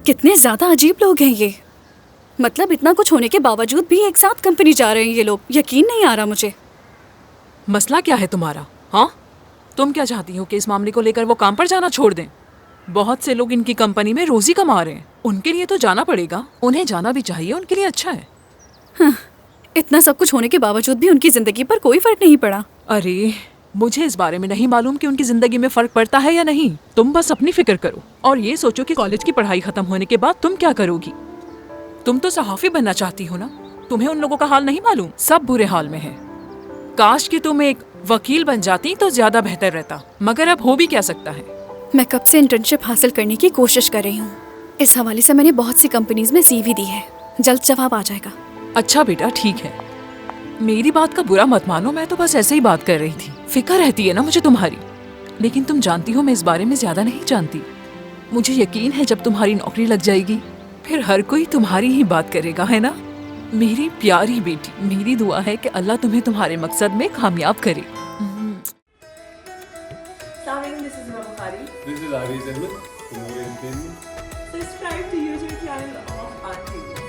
कितने ज्यादा अजीब लोग हैं ये। मतलब इतना कुछ होने के बावजूद भी एक साथ कंपनी जा रहे हैं ये लोग। यकीन नहीं आ रहा मुझे। मसला क्या है तुम्हारा? हाँ, तुम क्या चाहती हो कि इस मामले को लेकर वो काम पर जाना छोड़ दें? बहुत से लोग इनकी कंपनी में रोजी कमा रहे हैं, उनके लिए तो जाना पड़ेगा। उन्हें जाना भी चाहिए, उनके लिए अच्छा है। इतना सब कुछ होने के बावजूद भी उनकी जिंदगी पर कोई फर्क नहीं पड़ा। अरे, मुझे इस बारे में नहीं मालूम कि उनकी जिंदगी में फर्क पड़ता है या नहीं। तुम बस अपनी फिक्र करो और ये सोचो कि कॉलेज की पढ़ाई खत्म होने के बाद तुम क्या करोगी। तुम तो सहाफी बनना चाहती हो ना? तुम्हें उन लोगों का हाल नहीं मालूम? सब बुरे हाल में है। काश कि तुम एक वकील बन जाती तो ज्यादा बेहतर रहता, मगर अब हो भी क्या सकता है। मैं कब से इंटर्नशिप हासिल करने की कोशिश कर रही हूँ। इस हवाले से मैंने बहुत सी कंपनीज में सीवी दी है। जल्द जवाब आ जाएगा। अच्छा बेटा, ठीक है। मेरी बात का बुरा मत मानो, मैं तो बस ऐसे ही बात कर रही थी। फिक्र रहती है ना मुझे तुम्हारी, लेकिन तुम जानती हो मैं इस बारे में ज्यादा नहीं जानती। मुझे यकीन है जब तुम्हारी नौकरी लग जाएगी फिर हर कोई तुम्हारी ही बात करेगा, है ना? मेरी प्यारी बेटी, मेरी दुआ है कि अल्लाह तुम्हें तुम्हारे मकसद में कामयाब करे। This is Bukhari. This is Aris Ahmed from Noor Entertainment. Subscribe to YouTube channel of Aarti.